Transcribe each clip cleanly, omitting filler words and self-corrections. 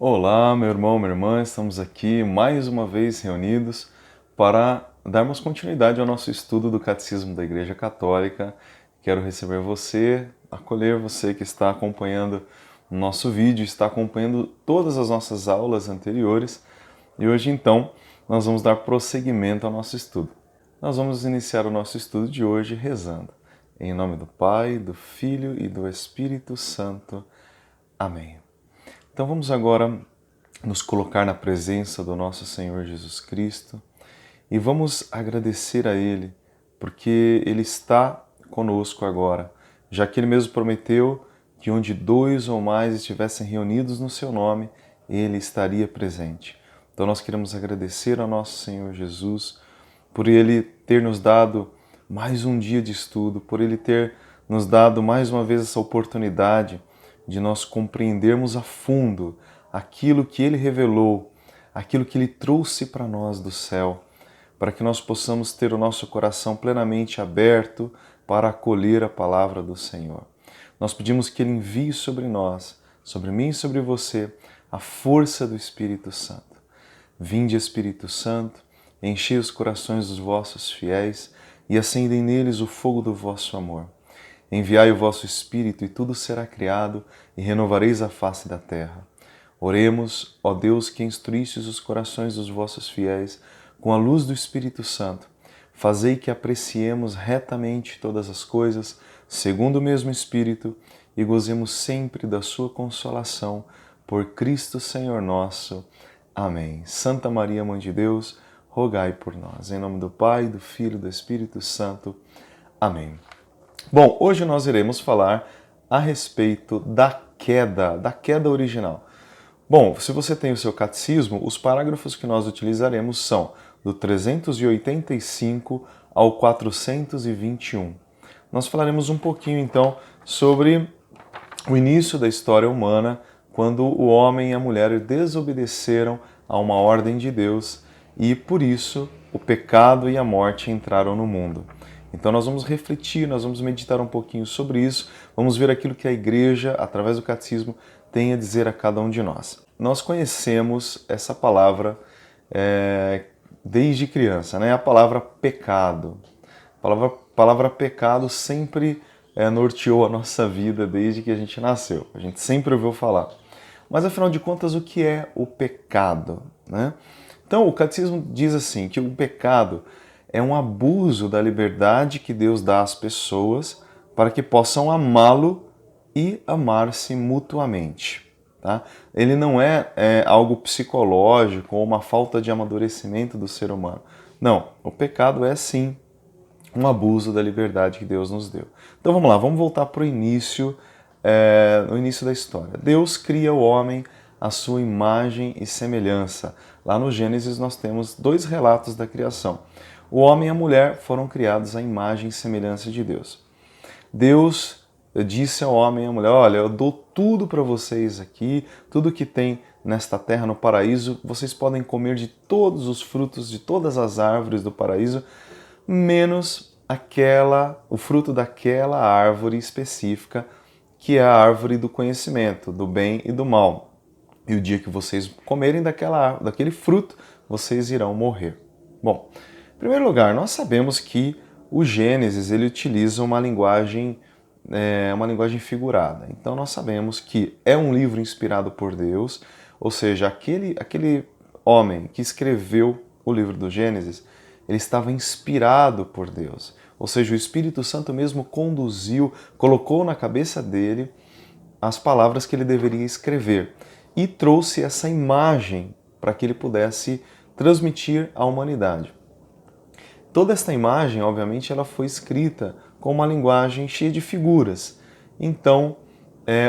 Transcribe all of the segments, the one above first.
Olá, meu irmão, minha irmã, estamos aqui mais uma vez reunidos para darmos continuidade ao nosso estudo do Catecismo da Igreja Católica. Quero receber você, acolher você que está acompanhando o nosso vídeo, está acompanhando todas as nossas aulas anteriores e hoje então nós vamos dar prosseguimento ao nosso estudo. Nós vamos iniciar o nosso estudo de hoje rezando. Em nome do Pai, do Filho e do Espírito Santo. Amém. Então vamos agora nos colocar na presença do nosso Senhor Jesus Cristo e vamos agradecer a Ele, porque Ele está conosco agora, já que Ele mesmo prometeu que onde dois ou mais estivessem reunidos no Seu nome, Ele estaria presente. Então nós queremos agradecer ao nosso Senhor Jesus por Ele ter nos dado mais um dia de estudo, por Ele ter nos dado mais uma vez essa oportunidade de nós compreendermos a fundo aquilo que Ele revelou, aquilo que Ele trouxe para nós do céu, para que nós possamos ter o nosso coração plenamente aberto para acolher a palavra do Senhor. Nós pedimos que Ele envie sobre nós, sobre mim e sobre você, a força do Espírito Santo. Vinde, Espírito Santo, enchei os corações dos vossos fiéis e acendei neles o fogo do vosso amor. Enviai o vosso Espírito e tudo será criado e renovareis a face da terra. Oremos, ó Deus, que instruístes os corações dos vossos fiéis com a luz do Espírito Santo. Fazei que apreciemos retamente todas as coisas, segundo o mesmo Espírito, e gozemos sempre da sua consolação, por Cristo Senhor nosso. Amém. Santa Maria, Mãe de Deus, rogai por nós. Em nome do Pai, do Filho e do Espírito Santo. Amém. Bom, hoje nós iremos falar a respeito da queda original. Bom, se você tem o seu catecismo, os parágrafos que nós utilizaremos são do 385 ao 421. Nós falaremos um pouquinho então sobre o início da história humana, quando o homem e a mulher desobedeceram a uma ordem de Deus e por isso o pecado e a morte entraram no mundo. Então nós vamos refletir, nós vamos meditar um pouquinho sobre isso, vamos ver aquilo que a Igreja, através do catecismo, tem a dizer a cada um de nós. Nós conhecemos essa palavra desde criança, né? A palavra pecado. A palavra pecado sempre norteou a nossa vida desde que a gente nasceu. A gente sempre ouviu falar. Mas afinal de contas, o que é o pecado, né? Então o catecismo diz assim, que o pecado é um abuso da liberdade que Deus dá às pessoas para que possam amá-lo e amar-se mutuamente. Tá? Ele não é algo psicológico ou uma falta de amadurecimento do ser humano. Não, o pecado é sim um abuso da liberdade que Deus nos deu. Então vamos lá, vamos voltar para o início, no início da história. Deus cria o homem à sua imagem e semelhança. Lá no Gênesis nós temos dois relatos da criação. O homem e a mulher foram criados à imagem e semelhança de Deus. Deus disse ao homem e à mulher, olha, eu dou tudo para vocês aqui, tudo que tem nesta terra, no paraíso, vocês podem comer de todos os frutos, de todas as árvores do paraíso, menos o fruto daquela árvore específica, que é a árvore do conhecimento, do bem e do mal. E o dia que vocês comerem daquele fruto, vocês irão morrer. Bom, em primeiro lugar, nós sabemos que o Gênesis ele utiliza uma linguagem figurada. Então nós sabemos que é um livro inspirado por Deus, ou seja, aquele homem que escreveu o livro do Gênesis, ele estava inspirado por Deus. Ou seja, o Espírito Santo mesmo conduziu, colocou na cabeça dele as palavras que ele deveria escrever e trouxe essa imagem para que ele pudesse transmitir à humanidade. Toda esta imagem, obviamente, ela foi escrita com uma linguagem cheia de figuras. Então,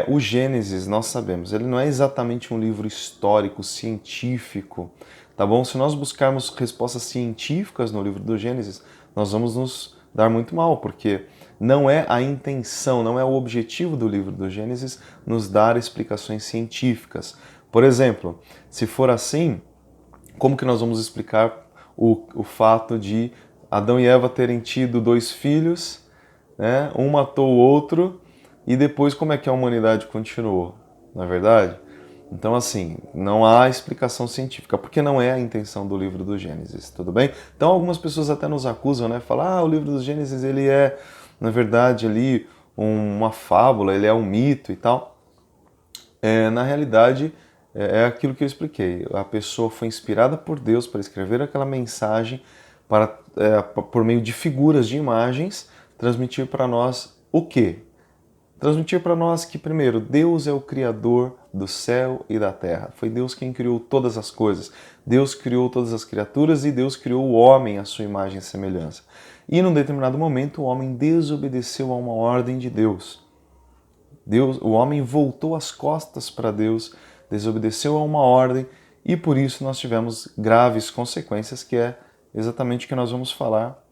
o Gênesis, nós sabemos, ele não é exatamente um livro histórico, científico, tá bom? Se nós buscarmos respostas científicas no livro do Gênesis, nós vamos nos dar muito mal, porque não é a intenção, não é o objetivo do livro do Gênesis nos dar explicações científicas. Por exemplo, se for assim, como que nós vamos explicar o fato de Adão e Eva terem tido dois filhos, né? Um matou o outro, e depois como é que a humanidade continuou, não é verdade? Então, assim, não há explicação científica, porque não é a intenção do livro do Gênesis, tudo bem? Então, algumas pessoas até nos acusam, né? Falam, o livro do Gênesis, ele é, na verdade, ali uma fábula, ele é um mito e tal. Na realidade, é aquilo que eu expliquei. A pessoa foi inspirada por Deus para escrever aquela mensagem, por meio de figuras, de imagens, transmitir para nós o quê? Transmitir para nós que, primeiro, Deus é o Criador do céu e da terra. Foi Deus quem criou todas as coisas. Deus criou todas as criaturas e Deus criou o homem à sua imagem e semelhança. E num determinado momento o homem desobedeceu a uma ordem de Deus. O homem voltou as costas para Deus, desobedeceu a uma ordem e por isso nós tivemos graves consequências, que é exatamente o que nós vamos falar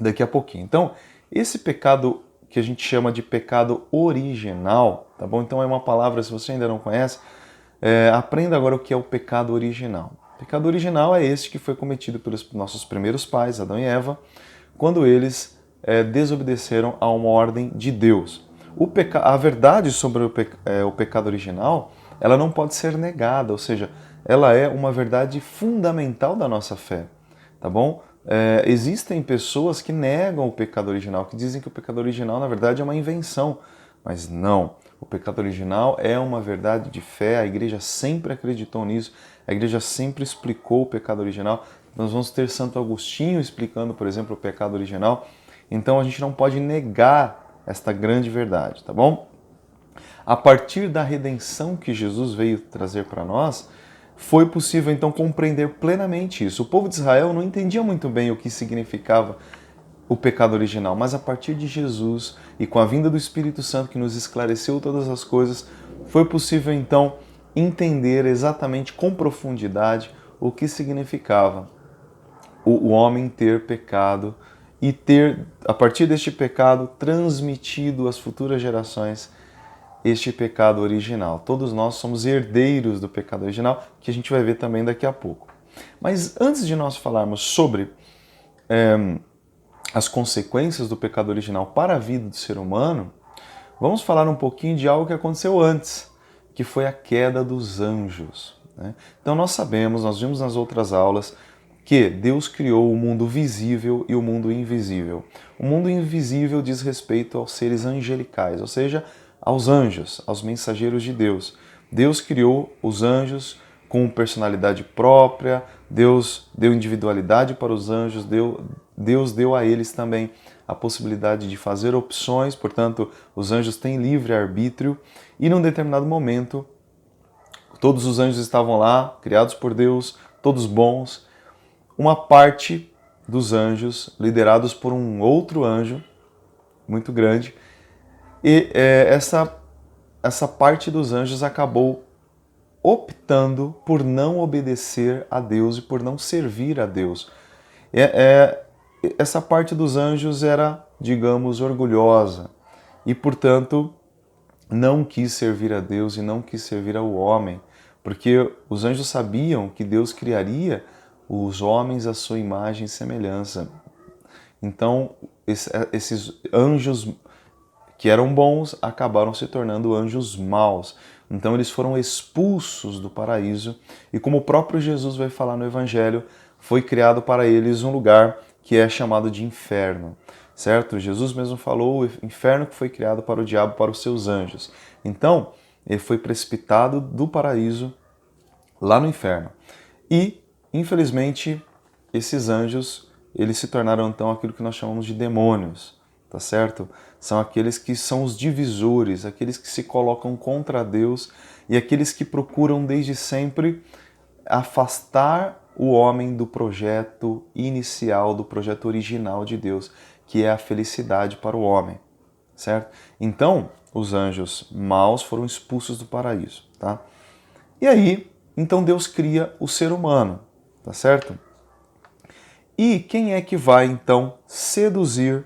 daqui a pouquinho. Então, esse pecado que a gente chama de pecado original, tá bom? Então é uma palavra, se você ainda não conhece, aprenda agora o que é o pecado original. O pecado original é esse que foi cometido pelos nossos primeiros pais, Adão e Eva, quando eles desobedeceram a uma ordem de Deus. A verdade sobre o pecado original, ela não pode ser negada, ou seja, ela é uma verdade fundamental da nossa fé, tá bom? Existem pessoas que negam o pecado original, que dizem que o pecado original, na verdade, é uma invenção. Mas não, o pecado original é uma verdade de fé, a igreja sempre acreditou nisso, a igreja sempre explicou o pecado original. Nós vamos ter Santo Agostinho explicando, por exemplo, o pecado original. Então a gente não pode negar esta grande verdade, tá bom? A partir da redenção que Jesus veio trazer para nós, foi possível então compreender plenamente isso. O povo de Israel não entendia muito bem o que significava o pecado original, mas a partir de Jesus e com a vinda do Espírito Santo que nos esclareceu todas as coisas, foi possível então entender exatamente com profundidade o que significava o homem ter pecado e ter, a partir deste pecado, transmitido às futuras gerações este pecado original. Todos nós somos herdeiros do pecado original, que a gente vai ver também daqui a pouco. Mas antes de nós falarmos sobre as consequências do pecado original para a vida do ser humano, vamos falar um pouquinho de algo que aconteceu antes, que foi a queda dos anjos, né? Então nós sabemos, nós vimos nas outras aulas, que Deus criou o mundo visível e o mundo invisível. O mundo invisível diz respeito aos seres angelicais, ou seja, aos anjos, aos mensageiros de Deus. Deus criou os anjos com personalidade própria, Deus deu individualidade para os anjos, Deus deu a eles também a possibilidade de fazer opções, portanto, os anjos têm livre arbítrio, e num determinado momento, todos os anjos estavam lá, criados por Deus, todos bons. Uma parte dos anjos, liderados por um outro anjo, muito grande, e essa parte dos anjos acabou optando por não obedecer a Deus e por não servir a Deus. Essa parte dos anjos era, digamos, orgulhosa e, portanto, não quis servir a Deus e não quis servir ao homem, porque os anjos sabiam que Deus criaria os homens à sua imagem e semelhança. Então, esses anjos que eram bons acabaram se tornando anjos maus. Então eles foram expulsos do paraíso e, como o próprio Jesus vai falar no Evangelho, foi criado para eles um lugar que é chamado de inferno, certo? Jesus mesmo falou, o inferno que foi criado para o diabo, para os seus anjos. Então, ele foi precipitado do paraíso lá no inferno. E, infelizmente, esses anjos, eles se tornaram então aquilo que nós chamamos de demônios, tá certo? São aqueles que são os divisores, aqueles que se colocam contra Deus e aqueles que procuram desde sempre afastar o homem do projeto inicial, do projeto original de Deus, que é a felicidade para o homem, certo? Então, os anjos maus foram expulsos do paraíso, tá? E aí, então Deus cria o ser humano, tá certo? E quem é que vai então seduzir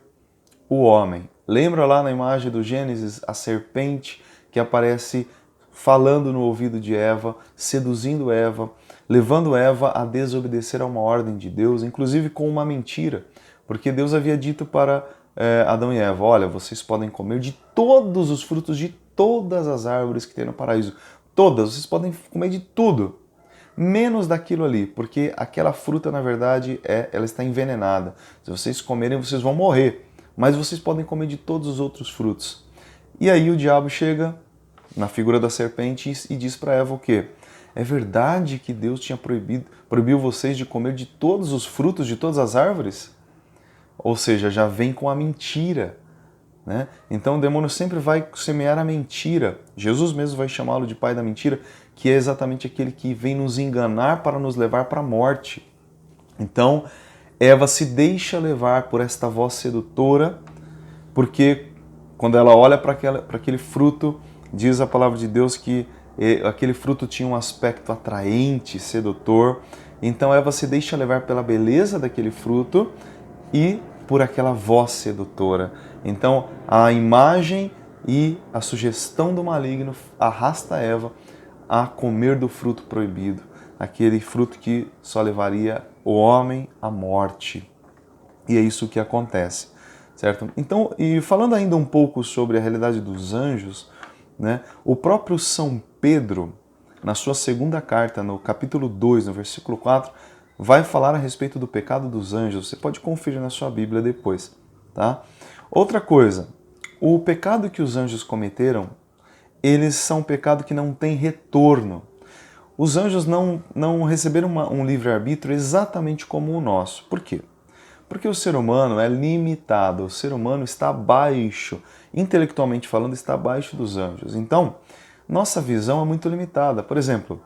o homem? Lembra lá na imagem do Gênesis a serpente que aparece falando no ouvido de Eva, seduzindo Eva, levando Eva a desobedecer a uma ordem de Deus, inclusive com uma mentira, porque Deus havia dito para Adão e Eva, olha, vocês podem comer de todos os frutos de todas as árvores que tem no paraíso, todas, vocês podem comer de tudo, menos daquilo ali, porque aquela fruta, na verdade, ela está envenenada. Se vocês comerem, vocês vão morrer, mas vocês podem comer de todos os outros frutos. E aí o diabo chega na figura da serpente e diz para Eva o quê? É verdade que Deus tinha proibiu vocês de comer de todos os frutos de todas as árvores? Ou seja, já vem com a mentira, né? Então o demônio sempre vai semear a mentira. Jesus mesmo vai chamá-lo de pai da mentira, que é exatamente aquele que vem nos enganar para nos levar para a morte. Então Eva se deixa levar por esta voz sedutora, porque quando ela olha para aquele fruto, diz a palavra de Deus que aquele fruto tinha um aspecto atraente, sedutor. Então Eva se deixa levar pela beleza daquele fruto e por aquela voz sedutora. Então a imagem e a sugestão do maligno arrasta Eva a comer do fruto proibido, aquele fruto que só levaria o homem à morte. E é isso que acontece, certo? Então, e falando ainda um pouco sobre a realidade dos anjos, né, o próprio São Pedro, na sua segunda carta, no capítulo 2, no versículo 4, vai falar a respeito do pecado dos anjos. Você pode conferir na sua Bíblia depois, tá? Outra coisa, o pecado que os anjos cometeram, eles são um pecado que não tem retorno. Os anjos não receberam um livre-arbítrio exatamente como o nosso. Por quê? Porque o ser humano é limitado, o ser humano está abaixo, intelectualmente falando, está abaixo dos anjos. Então, nossa visão é muito limitada. Por exemplo,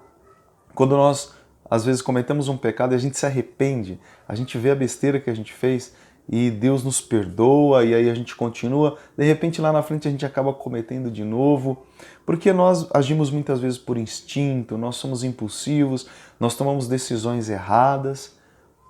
quando nós às vezes cometemos um pecado e a gente se arrepende, a gente vê a besteira que a gente fez e Deus nos perdoa e aí a gente continua, de repente lá na frente a gente acaba cometendo de novo, porque nós agimos muitas vezes por instinto, nós somos impulsivos, nós tomamos decisões erradas.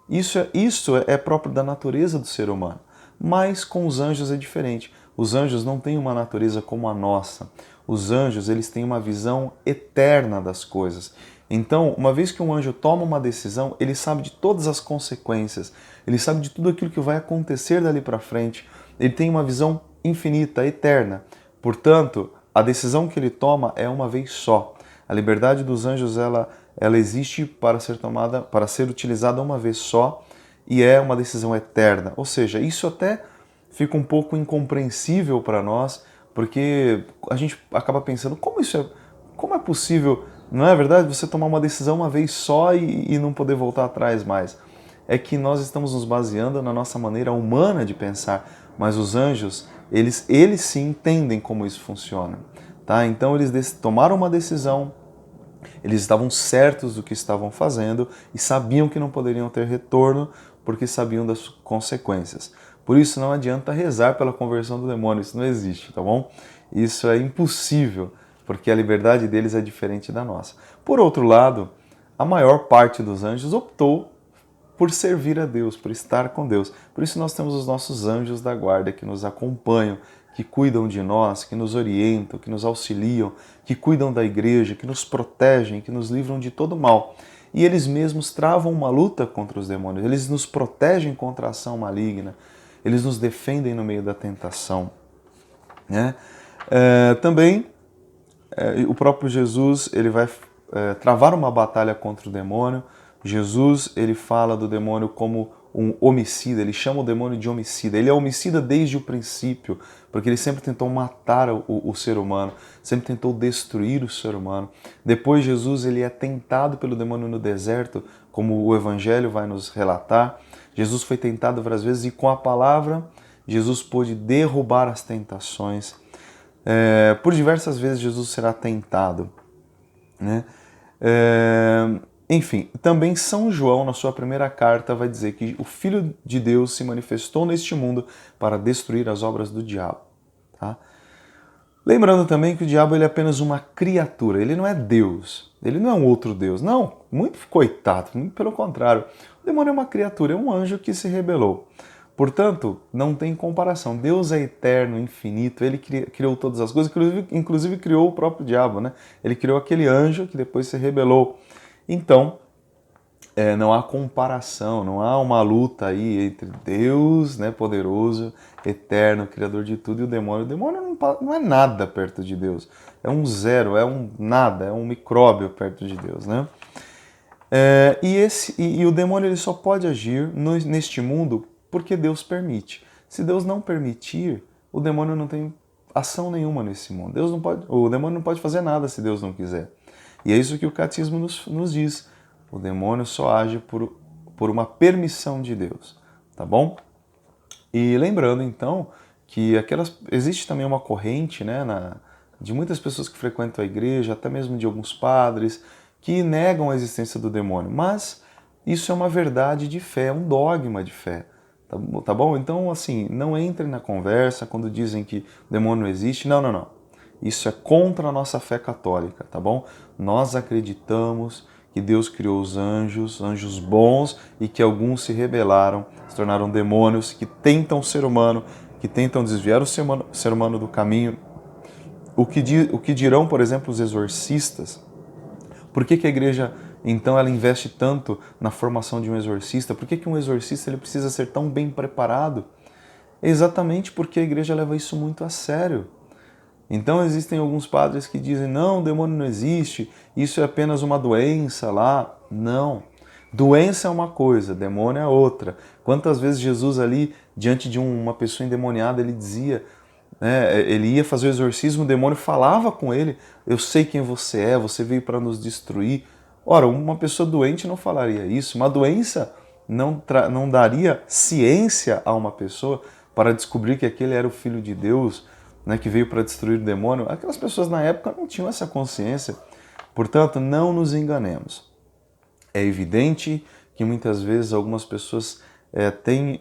Isso é próprio da natureza do ser humano, mas com os anjos é diferente. Os anjos não têm uma natureza como a nossa. Os anjos, eles têm uma visão eterna das coisas. Então, uma vez que um anjo toma uma decisão, ele sabe de todas as consequências, ele sabe de tudo aquilo que vai acontecer dali para frente. Ele tem uma visão infinita, eterna. Portanto, a decisão que ele toma é uma vez só. A liberdade dos anjos, ela existe para ser tomada, para ser utilizada uma vez só, e é uma decisão eterna. Ou seja, isso até fica um pouco incompreensível para nós, porque a gente acaba pensando, como é possível, não é verdade, você tomar uma decisão uma vez só e não poder voltar atrás mais? É que nós estamos nos baseando na nossa maneira humana de pensar, mas os anjos, eles sim entendem como isso funciona, tá? Então eles tomaram uma decisão, eles estavam certos do que estavam fazendo e sabiam que não poderiam ter retorno porque sabiam das consequências. Por isso não adianta rezar pela conversão do demônio, isso não existe, tá bom? Isso é impossível, porque a liberdade deles é diferente da nossa. Por outro lado, a maior parte dos anjos optou por servir a Deus, por estar com Deus. Por isso nós temos os nossos anjos da guarda que nos acompanham, que cuidam de nós, que nos orientam, que nos auxiliam, que cuidam da igreja, que nos protegem, que nos livram de todo mal. E eles mesmos travam uma luta contra os demônios, eles nos protegem contra a ação maligna, eles nos defendem no meio da tentação, né? Também o próprio Jesus, ele vai travar uma batalha contra o demônio. Jesus, ele fala do demônio como um homicida, ele chama o demônio de homicida. Ele é homicida desde o princípio, porque ele sempre tentou matar o ser humano, sempre tentou destruir o ser humano. Depois Jesus, ele é tentado pelo demônio no deserto, como o Evangelho vai nos relatar. Jesus foi tentado várias vezes e com a palavra, Jesus pôde derrubar as tentações. Por diversas vezes Jesus será tentado, né? Enfim, também São João, na sua primeira carta, vai dizer que o Filho de Deus se manifestou neste mundo para destruir as obras do diabo. Tá? Lembrando também que o diabo ele é apenas uma criatura, ele não é Deus, ele não é um outro Deus. Não, muito coitado, muito pelo contrário. O demônio é uma criatura, é um anjo que se rebelou. Portanto, não tem comparação. Deus é eterno, infinito, ele criou todas as coisas, inclusive criou o próprio diabo, né? Ele criou aquele anjo que depois se rebelou. Então, não há comparação, não há uma luta aí entre Deus, né, poderoso, eterno, criador de tudo, e o demônio. O demônio não é nada perto de Deus. É um zero, é um nada, é um micróbio perto de Deus, né? E o demônio ele só pode agir neste mundo porque Deus permite. Se Deus não permitir, o demônio não tem ação nenhuma nesse mundo. O demônio não pode fazer nada se Deus não quiser. E é isso que o catecismo nos diz. O demônio só age por uma permissão de Deus, tá bom? E lembrando então que existe também uma corrente, né, de muitas pessoas que frequentam a igreja, até mesmo de alguns padres, que negam a existência do demônio. Mas isso é uma verdade de fé, é um dogma de fé. Tá bom? Então, assim, não entrem na conversa quando dizem que o demônio não existe. Não, não, não. Isso é contra a nossa fé católica, tá bom? Nós acreditamos que Deus criou os anjos, anjos bons, e que alguns se rebelaram, se tornaram demônios, que tentam o ser humano, que tentam desviar o ser humano do caminho. O que dirão, por exemplo, os exorcistas? Por que a igreja, então, ela investe tanto na formação de um exorcista? Por que um exorcista ele precisa ser tão bem preparado? É exatamente porque a igreja leva isso muito a sério. Então existem alguns padres que dizem, não, o demônio não existe, isso é apenas uma doença lá. Não. Doença é uma coisa, demônio é outra. Quantas vezes Jesus ali, diante de uma pessoa endemoniada, ele dizia, né, ele ia fazer o exorcismo, o demônio falava com ele, eu sei quem você é, você veio para nos destruir. Ora, uma pessoa doente não falaria isso, uma doença não daria ciência a uma pessoa para descobrir que aquele era o Filho de Deus, né, que veio para destruir o demônio. Aquelas pessoas na época não tinham essa consciência. Portanto, não nos enganemos. É evidente que muitas vezes algumas pessoas têm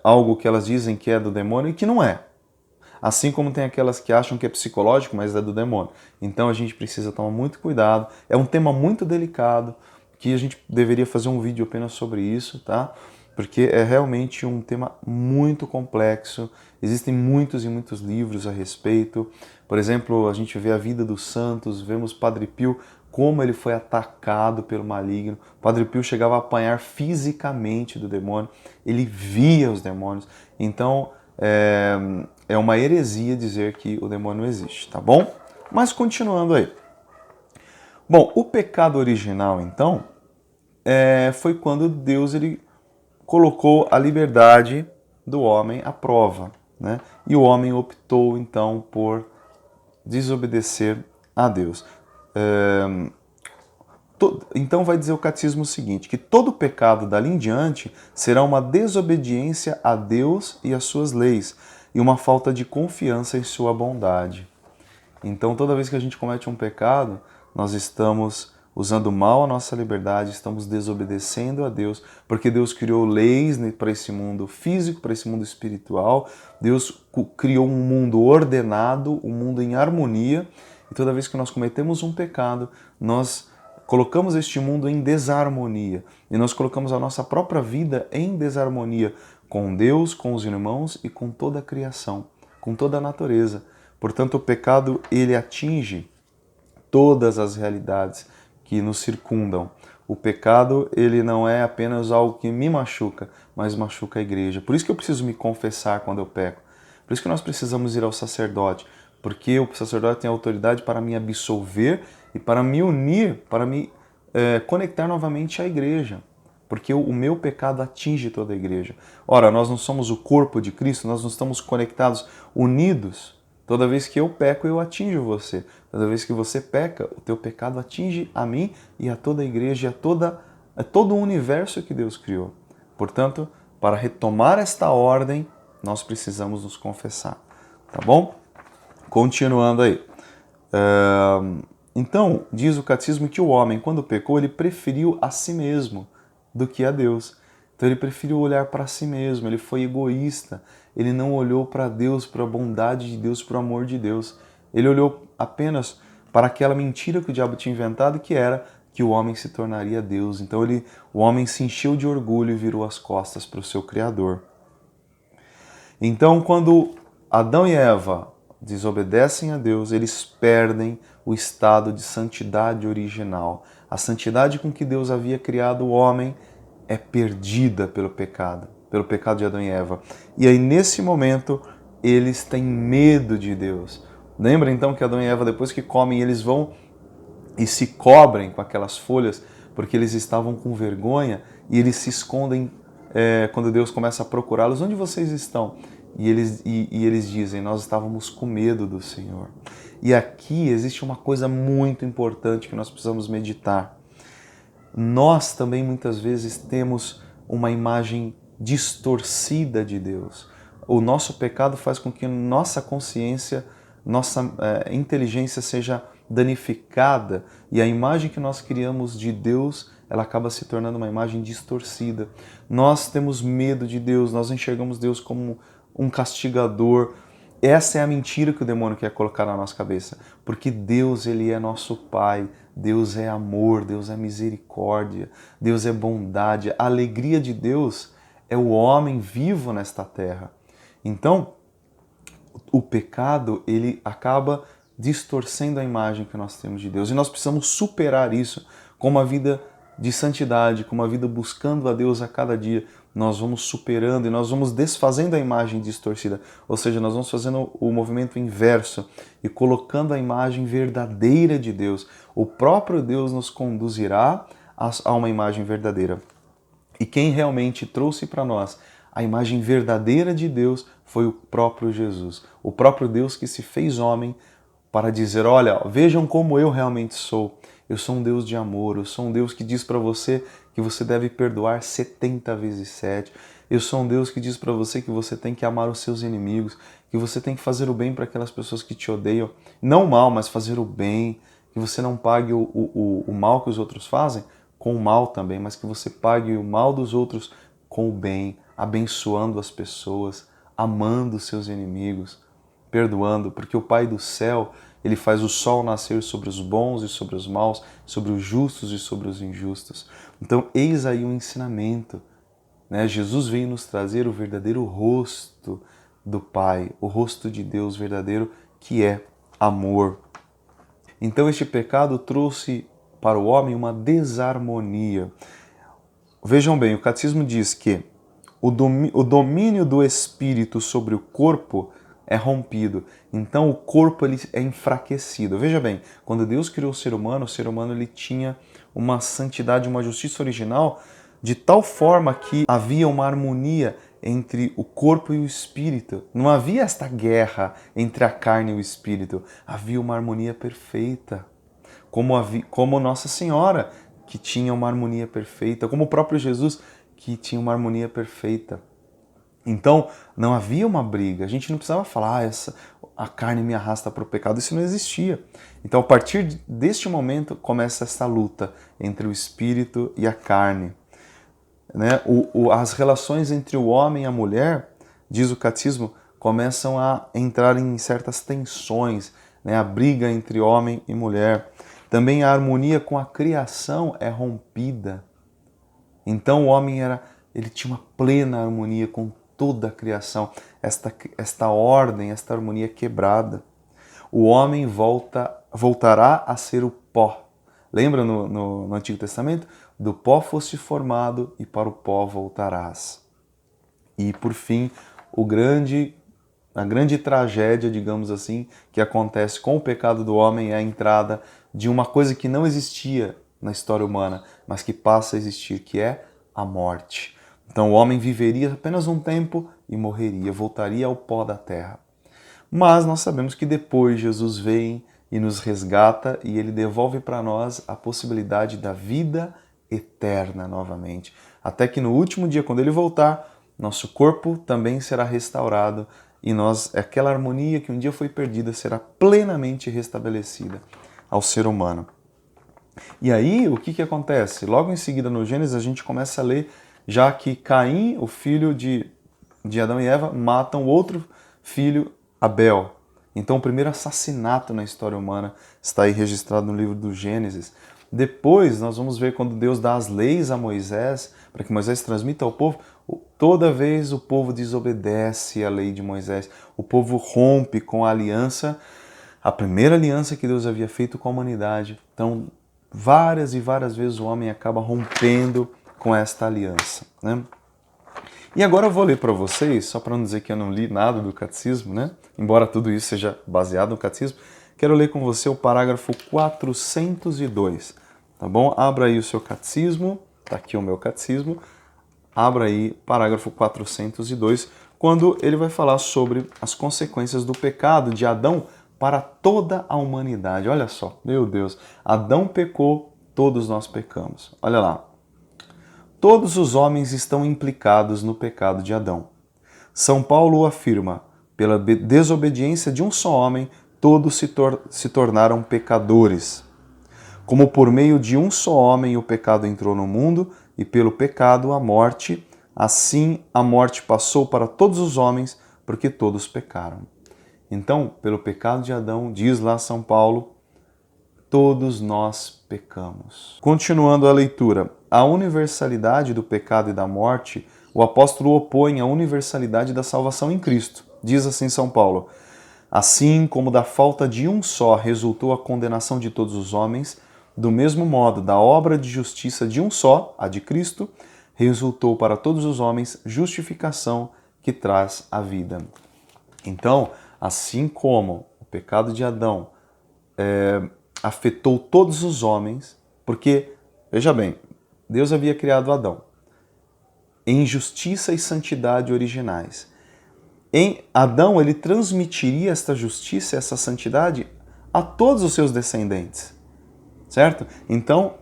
algo que elas dizem que é do demônio e que não é. Assim como tem aquelas que acham que é psicológico, mas é do demônio. Então a gente precisa tomar muito cuidado. É um tema muito delicado, que a gente deveria fazer um vídeo apenas sobre isso, tá? Porque é realmente um tema muito complexo. Existem muitos e muitos livros a respeito. Por exemplo, a gente vê a vida dos santos, vemos Padre Pio, como ele foi atacado pelo maligno. Padre Pio chegava a apanhar fisicamente do demônio. Ele via os demônios. Então, é uma heresia dizer que o demônio existe, tá bom? Mas continuando aí. Bom, o pecado original, então, foi quando Deus ele colocou a liberdade do homem à prova, né? E o homem optou, então, por desobedecer a Deus. Então vai dizer o catecismo o seguinte, que todo pecado dali em diante será uma desobediência a Deus e às suas leis, e uma falta de confiança em sua bondade. Então toda vez que a gente comete um pecado, nós estamos usando mal a nossa liberdade, estamos desobedecendo a Deus, porque Deus criou leis para esse mundo físico, para esse mundo espiritual. Deus criou um mundo ordenado, um mundo em harmonia, e toda vez que nós cometemos um pecado, nós colocamos este mundo em desarmonia, e nós colocamos a nossa própria vida em desarmonia com Deus, com os irmãos e com toda a criação, com toda a natureza. Portanto, o pecado ele atinge todas as realidades que nos circundam. O pecado ele não é apenas algo que me machuca, mas machuca a igreja. Por isso que eu preciso me confessar quando eu peco. Por isso que nós precisamos ir ao sacerdote, porque o sacerdote tem autoridade para me absolver e para me unir, para me conectar novamente à igreja. Porque o meu pecado atinge toda a igreja. Ora, nós não somos o corpo de Cristo, nós não estamos conectados, unidos. Toda vez que eu peco, eu atinjo você. Toda vez que você peca, o teu pecado atinge a mim e a toda a igreja, a todo o universo que Deus criou. Portanto, para retomar esta ordem, nós precisamos nos confessar. Tá bom? Continuando aí. Então, diz o catecismo que o homem, quando pecou, ele preferiu a si mesmo do que a Deus. Então ele preferiu olhar para si mesmo, ele foi egoísta, ele não olhou para Deus, para a bondade de Deus, para o amor de Deus. Ele olhou apenas para aquela mentira que o diabo tinha inventado, que era que o homem se tornaria Deus. Então o homem se encheu de orgulho e virou as costas para o seu Criador. Então quando Adão e Eva desobedecem a Deus, eles perdem o estado de santidade original. A santidade com que Deus havia criado o homem é perdida pelo pecado de Adão e Eva. E aí, nesse momento, eles têm medo de Deus. Lembra então que Adão e Eva, depois que comem, eles vão e se cobrem com aquelas folhas, porque eles estavam com vergonha, e eles se escondem quando Deus começa a procurá-los. Onde vocês estão? E eles dizem, nós estávamos com medo do Senhor. E aqui existe uma coisa muito importante que nós precisamos meditar. Nós também muitas vezes temos uma imagem distorcida de Deus. O nosso pecado faz com que nossa consciência, nossa inteligência seja danificada, e a imagem que nós criamos de Deus, ela acaba se tornando uma imagem distorcida. Nós temos medo de Deus, nós enxergamos Deus como um castigador. Essa é a mentira que o demônio quer colocar na nossa cabeça, porque Deus, ele é nosso Pai, Deus é amor, Deus é misericórdia, Deus é bondade. A alegria de Deus é o homem vivo nesta terra. Então, o pecado, ele acaba distorcendo a imagem que nós temos de Deus. E nós precisamos superar isso com uma vida de santidade, com uma vida buscando a Deus a cada dia. Nós vamos superando e nós vamos desfazendo a imagem distorcida. Ou seja, nós vamos fazendo o movimento inverso e colocando a imagem verdadeira de Deus. O próprio Deus nos conduzirá a uma imagem verdadeira. E quem realmente trouxe para nós a imagem verdadeira de Deus foi o próprio Jesus. O próprio Deus que se fez homem para dizer, olha, vejam como eu realmente sou. Eu sou um Deus de amor, eu sou um Deus que diz para você que você deve perdoar 70 vezes 7. Eu sou um Deus que diz para você que você tem que amar os seus inimigos, que você tem que fazer o bem para aquelas pessoas que te odeiam. Não o mal, mas fazer o bem, que você não pague o mal que os outros fazem com o mal também, mas que você pague o mal dos outros com o bem, abençoando as pessoas, amando os seus inimigos, perdoando, porque o Pai do céu, ele faz o sol nascer sobre os bons e sobre os maus, sobre os justos e sobre os injustos. Então, eis aí um ensinamento, né? Jesus veio nos trazer o verdadeiro rosto do Pai, o rosto de Deus verdadeiro, que é amor. Então, este pecado trouxe para o homem uma desarmonia. Vejam bem, o catecismo diz que o domínio do espírito sobre o corpo é rompido. Então o corpo ele é enfraquecido. Veja bem, quando Deus criou o ser humano ele tinha uma santidade, uma justiça original, de tal forma que havia uma harmonia entre o corpo e o espírito. Não havia esta guerra entre a carne e o espírito. Havia uma harmonia perfeita. Como Nossa Senhora, que tinha uma harmonia perfeita, como o próprio Jesus, que tinha uma harmonia perfeita. Então, não havia uma briga, a gente não precisava falar, a carne me arrasta para o pecado, isso não existia. Então, a partir deste momento, começa essa luta entre o espírito e a carne. Né? As relações entre o homem e a mulher, diz o catecismo, começam a entrar em certas tensões, né? A briga entre homem e mulher. Também a harmonia com a criação é rompida. Então o homem ele tinha uma plena harmonia com toda a criação. Esta ordem, esta harmonia é quebrada. O homem voltará a ser o pó. Lembra no Antigo Testamento? Do pó foste formado e para o pó voltarás. E por fim, a grande tragédia, digamos assim, que acontece com o pecado do homem é a entrada de uma coisa que não existia na história humana, mas que passa a existir, que é a morte. Então o homem viveria apenas um tempo e morreria, voltaria ao pó da terra. Mas nós sabemos que depois Jesus vem e nos resgata e ele devolve para nós a possibilidade da vida eterna novamente. Até que no último dia, quando ele voltar, nosso corpo também será restaurado e aquela harmonia que um dia foi perdida será plenamente restabelecida ao ser humano. E aí, o que acontece? Logo em seguida, no Gênesis, a gente começa a ler já que Caim, o filho de Adão e Eva, matam outro filho, Abel. Então, o primeiro assassinato na história humana está aí registrado no livro do Gênesis. Depois, nós vamos ver quando Deus dá as leis a Moisés, para que Moisés transmita ao povo, toda vez o povo desobedece à lei de Moisés. O povo rompe com a aliança, a primeira aliança que Deus havia feito com a humanidade. Então, várias e várias vezes o homem acaba rompendo com esta aliança, né? E agora eu vou ler para vocês, só para não dizer que eu não li nada do catecismo, né? Embora tudo isso seja baseado no catecismo, quero ler com você o parágrafo 402, tá bom? Abra aí o seu catecismo, tá aqui o meu catecismo, abra aí parágrafo 402, quando ele vai falar sobre as consequências do pecado de Adão para toda a humanidade. Olha só, meu Deus, Adão pecou, todos nós pecamos. Olha lá. Todos os homens estão implicados no pecado de Adão. São Paulo afirma: pela desobediência de um só homem, todos se tornaram pecadores. Como por meio de um só homem o pecado entrou no mundo, e pelo pecado a morte, assim a morte passou para todos os homens, porque todos pecaram. Então, pelo pecado de Adão, diz lá São Paulo, todos nós pecamos. Continuando a leitura, a universalidade do pecado e da morte, o apóstolo opõe à universalidade da salvação em Cristo. Diz assim São Paulo: assim como da falta de um só resultou a condenação de todos os homens, do mesmo modo, da obra de justiça de um só, a de Cristo, resultou para todos os homens justificação que traz a vida. Então, assim como o pecado de Adão afetou todos os homens, porque, veja bem, Deus havia criado Adão em justiça e santidade originais. Em Adão, ele transmitiria esta justiça, essa santidade a todos os seus descendentes, certo? Então,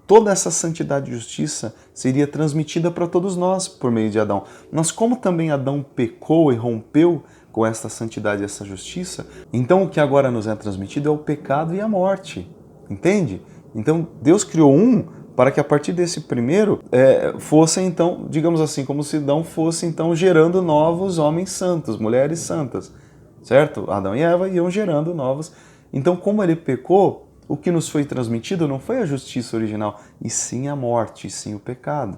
toda essa santidade e justiça seria transmitida para todos nós por meio de Adão. Mas como também Adão pecou e rompeu com esta santidade e essa justiça, então o que agora nos é transmitido é o pecado e a morte, entende? Então Deus criou um para que a partir desse primeiro fosse então, digamos assim, como se Adão fosse então gerando novos homens santos, mulheres santas, certo? Adão e Eva iam gerando novos. Então como ele pecou, o que nos foi transmitido não foi a justiça original, e sim a morte, e sim o pecado.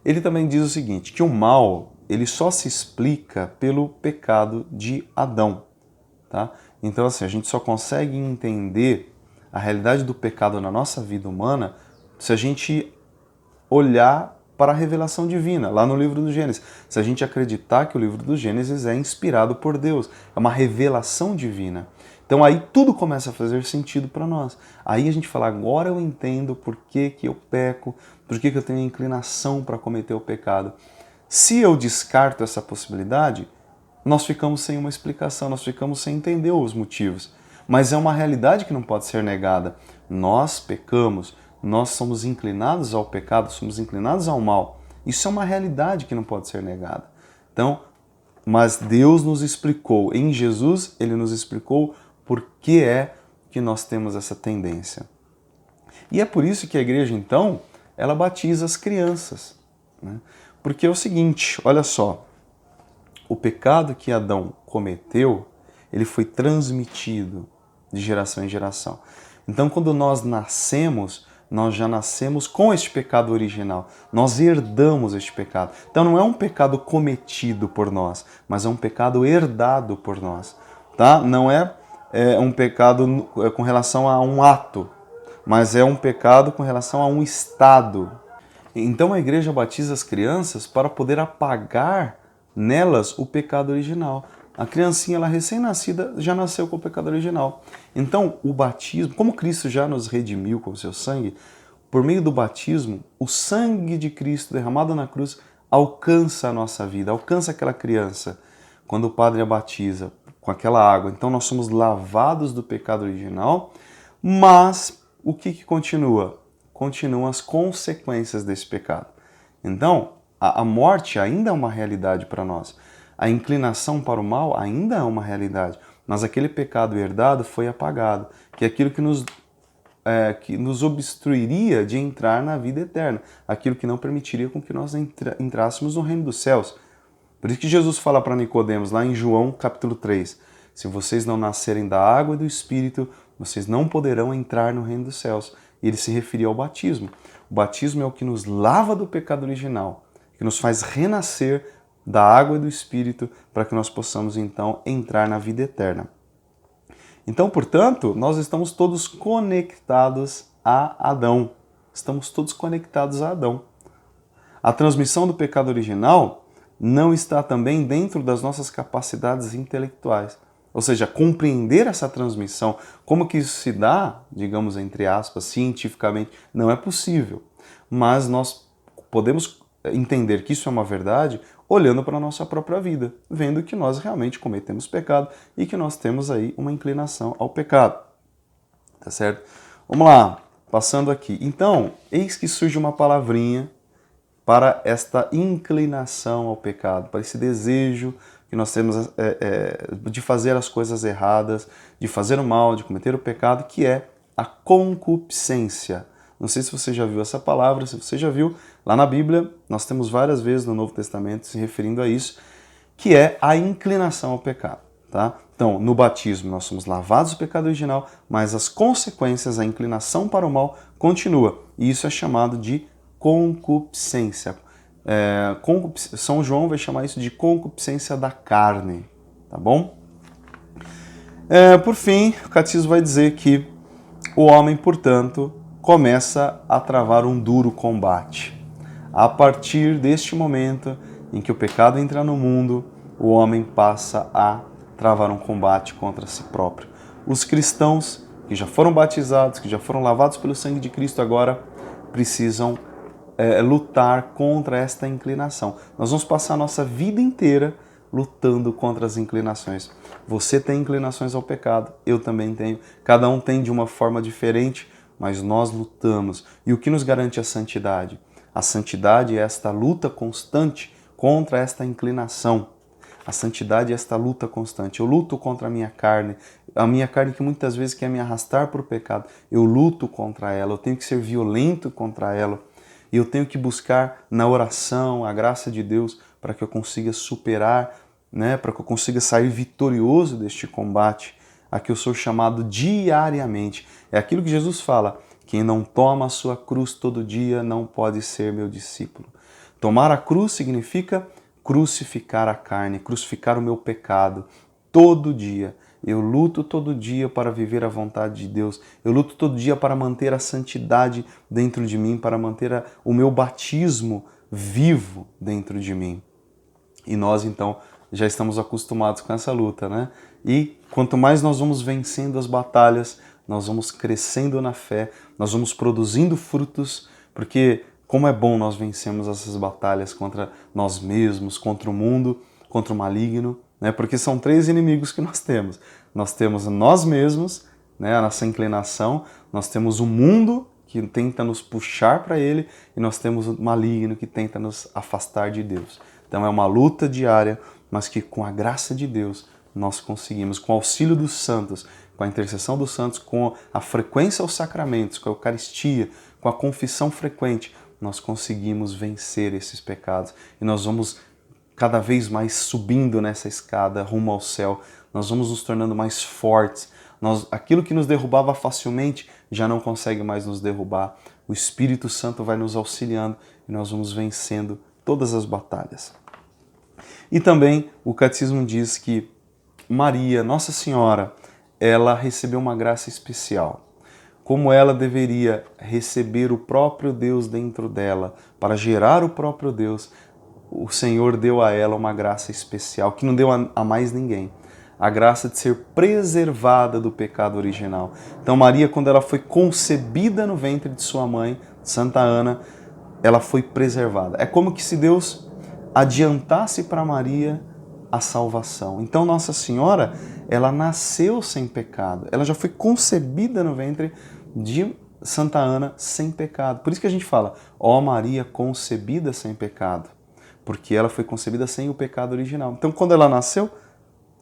Ele também diz o seguinte, que o mal, ele só se explica pelo pecado de Adão, tá? Então assim, a gente só consegue entender a realidade do pecado na nossa vida humana se a gente olhar para a revelação divina, lá no livro do Gênesis. Se a gente acreditar que o livro do Gênesis é inspirado por Deus, é uma revelação divina. Então aí tudo começa a fazer sentido para nós. Aí a gente fala, agora eu entendo por que eu peco, por que eu tenho a inclinação para cometer o pecado. Se eu descarto essa possibilidade, nós ficamos sem uma explicação, nós ficamos sem entender os motivos. Mas é uma realidade que não pode ser negada. Nós pecamos, nós somos inclinados ao pecado, somos inclinados ao mal. Isso é uma realidade que não pode ser negada. Então, mas Deus nos explicou, em Jesus, Ele nos explicou por que é que nós temos essa tendência. E é por isso que a igreja, então, ela batiza as crianças, né? Porque é o seguinte, olha só, o pecado que Adão cometeu, ele foi transmitido de geração em geração. Então, quando nós nascemos, nós já nascemos com este pecado original. Nós herdamos este pecado. Então, não é um pecado cometido por nós, mas é um pecado herdado por nós, tá? Não é um pecado com relação a um ato, mas é um pecado com relação a um estado. Então, a igreja batiza as crianças para poder apagar nelas o pecado original. A criancinha, ela recém-nascida, já nasceu com o pecado original. Então, o batismo, como Cristo já nos redimiu com o seu sangue, por meio do batismo, o sangue de Cristo derramado na cruz alcança a nossa vida, alcança aquela criança, quando o padre a batiza com aquela água. Então, nós somos lavados do pecado original, mas o que continua? Continuam as consequências desse pecado. Então, a morte ainda é uma realidade para nós. A inclinação para o mal ainda é uma realidade, mas aquele pecado herdado foi apagado, que é aquilo que nos obstruiria de entrar na vida eterna, aquilo que não permitiria com que nós entrássemos no reino dos céus. Por isso que Jesus fala para Nicodemos, lá em João capítulo 3, se vocês não nascerem da água e do Espírito, vocês não poderão entrar no reino dos céus. E ele se referia ao batismo. O batismo é o que nos lava do pecado original, que nos faz renascer da água e do Espírito, para que nós possamos então entrar na vida eterna. Então, portanto, nós estamos todos conectados a Adão. Estamos todos conectados a Adão. A transmissão do pecado original não está também dentro das nossas capacidades intelectuais. Ou seja, compreender essa transmissão, como que isso se dá, digamos, entre aspas, cientificamente, não é possível. Mas nós podemos entender que isso é uma verdade olhando para a nossa própria vida, vendo que nós realmente cometemos pecado e que nós temos aí uma inclinação ao pecado. Tá certo? Vamos lá, passando aqui. Então, eis que surge uma palavrinha para esta inclinação ao pecado, para esse desejo que nós temos de fazer as coisas erradas, de fazer o mal, de cometer o pecado, que é a concupiscência. Não sei se você já viu essa palavra, se você já viu, lá na Bíblia, nós temos várias vezes no Novo Testamento se referindo a isso, que é a inclinação ao pecado. Tá? Então, no batismo nós somos lavados do pecado original, mas as consequências, a inclinação para o mal continua. E isso é chamado de concupiscência. São João vai chamar isso de concupiscência da carne. Tá bom? Por fim, o catecismo vai dizer que o homem, portanto, começa a travar um duro combate. A partir deste momento em que o pecado entra no mundo, o homem passa a travar um combate contra si próprio. Os cristãos que já foram batizados, que já foram lavados pelo sangue de Cristo, agora precisam lutar contra esta inclinação. Nós vamos passar a nossa vida inteira lutando contra as inclinações. Você tem inclinações ao pecado, eu também tenho. Cada um tem de uma forma diferente, mas nós lutamos. E o que nos garante a santidade? A santidade é esta luta constante contra esta inclinação. A santidade é esta luta constante. Eu luto contra a minha carne que muitas vezes quer me arrastar para o pecado. Eu luto contra ela, eu tenho que ser violento contra ela. E eu tenho que buscar na oração a graça de Deus para que eu consiga superar, para que eu consiga sair vitorioso deste combate a que eu sou chamado diariamente. É aquilo que Jesus fala: quem não toma a sua cruz todo dia não pode ser meu discípulo. Tomar a cruz significa crucificar a carne, crucificar o meu pecado todo dia. Eu luto todo dia para viver a vontade de Deus. Eu luto todo dia para manter a santidade dentro de mim, para manter o meu batismo vivo dentro de mim. E nós, então, já estamos acostumados com essa luta, né? E quanto mais nós vamos vencendo as batalhas, nós vamos crescendo na fé, nós vamos produzindo frutos, porque como é bom nós vencermos essas batalhas contra nós mesmos, contra o mundo, contra o maligno, né? Porque são 3 inimigos que nós temos. Nós temos nós mesmos, né? A nossa inclinação, nós temos o mundo que tenta nos puxar para ele e nós temos o maligno que tenta nos afastar de Deus. Então é uma luta diária, mas que com a graça de Deus nós conseguimos, com o auxílio dos santos, com a intercessão dos santos, com a frequência aos sacramentos, com a Eucaristia, com a confissão frequente, nós conseguimos vencer esses pecados e nós vamos cada vez mais subindo nessa escada rumo ao céu, nós vamos nos tornando mais fortes. Aquilo que nos derrubava facilmente já não consegue mais nos derrubar. O Espírito Santo vai nos auxiliando e nós vamos vencendo todas as batalhas. E também o catecismo diz que Maria, Nossa Senhora, ela recebeu uma graça especial. Como ela deveria receber o próprio Deus dentro dela, para gerar o próprio Deus, o Senhor deu a ela uma graça especial, que não deu a mais ninguém. A graça de ser preservada do pecado original. Então Maria, quando ela foi concebida no ventre de sua mãe, Santa Ana, ela foi preservada. É como que se Deus adiantasse para Maria a salvação. Então Nossa Senhora, ela nasceu sem pecado. Ela já foi concebida no ventre de Santa Ana sem pecado. Por isso que a gente fala, ó Maria concebida sem pecado. Porque ela foi concebida sem o pecado original. Então quando ela nasceu,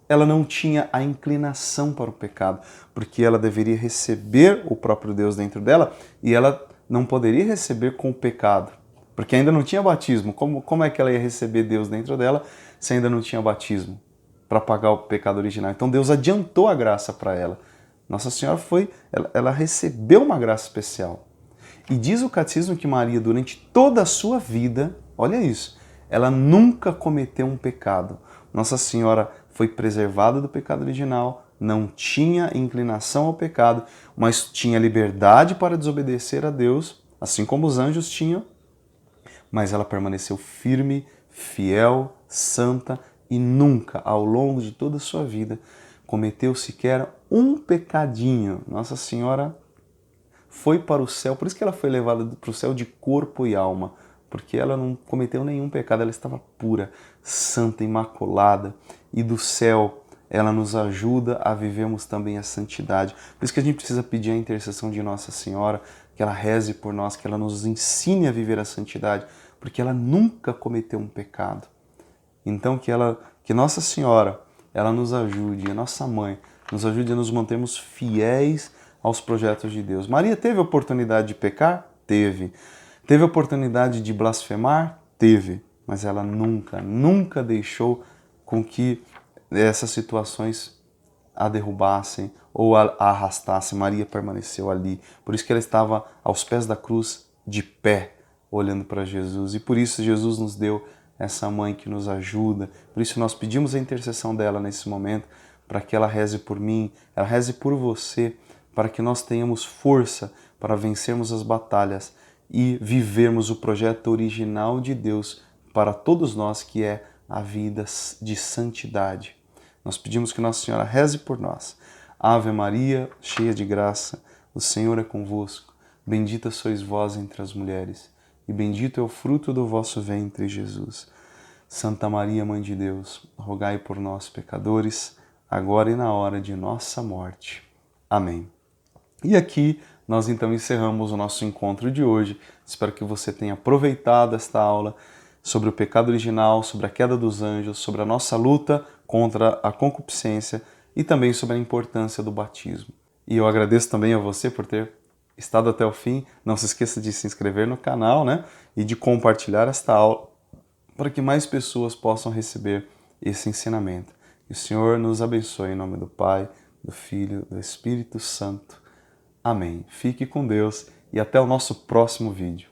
ela não tinha a inclinação para o pecado, porque ela deveria receber o próprio Deus dentro dela e ela não poderia receber com o pecado, porque ainda não tinha batismo. Como é que ela ia receber Deus dentro dela se ainda não tinha batismo para pagar o pecado original? Então Deus adiantou a graça para ela. Nossa Senhora ela recebeu uma graça especial. E diz o catecismo que Maria, durante toda a sua vida, olha isso, ela nunca cometeu um pecado. Nossa Senhora foi preservada do pecado original, não tinha inclinação ao pecado, mas tinha liberdade para desobedecer a Deus, assim como os anjos tinham, mas ela permaneceu firme, fiel, santa e nunca, ao longo de toda a sua vida, cometeu sequer um pecadinho. Nossa Senhora foi para o céu, por isso que ela foi levada para o céu de corpo e alma, porque ela não cometeu nenhum pecado, ela estava pura, santa, imaculada, e do céu ela nos ajuda a vivermos também a santidade. Por isso que a gente precisa pedir a intercessão de Nossa Senhora, que ela reze por nós, que ela nos ensine a viver a santidade, porque ela nunca cometeu um pecado. Então que Nossa Senhora, ela nos ajude, a nossa mãe, nos ajude a nos mantermos fiéis aos projetos de Deus. Maria teve a oportunidade de pecar? Teve. Teve a oportunidade de blasfemar? Teve. Mas ela nunca deixou com que essas situações a derrubassem ou a arrastassem. Maria permaneceu ali. Por isso que ela estava aos pés da cruz, de pé, olhando para Jesus. E por isso Jesus nos deu essa mãe que nos ajuda. Por isso nós pedimos a intercessão dela nesse momento, para que ela reze por mim, ela reze por você, para que nós tenhamos força para vencermos as batalhas e vivermos o projeto original de Deus para todos nós, que é a vida de santidade. Nós pedimos que Nossa Senhora reze por nós. Ave Maria, cheia de graça, o Senhor é convosco. Bendita sois vós entre as mulheres, e bendito é o fruto do vosso ventre, Jesus. Santa Maria, Mãe de Deus, rogai por nós, pecadores, agora e na hora de nossa morte. Amém. E aqui nós então encerramos o nosso encontro de hoje. Espero que você tenha aproveitado esta aula sobre o pecado original, sobre a queda dos anjos, sobre a nossa luta contra a concupiscência e também sobre a importância do batismo. E eu agradeço também a você por ter estado até o fim. Não se esqueça de se inscrever no canal, né? E de compartilhar esta aula para que mais pessoas possam receber esse ensinamento. Que o Senhor nos abençoe em nome do Pai, do Filho, do Espírito Santo. Amém. Fique com Deus e até o nosso próximo vídeo.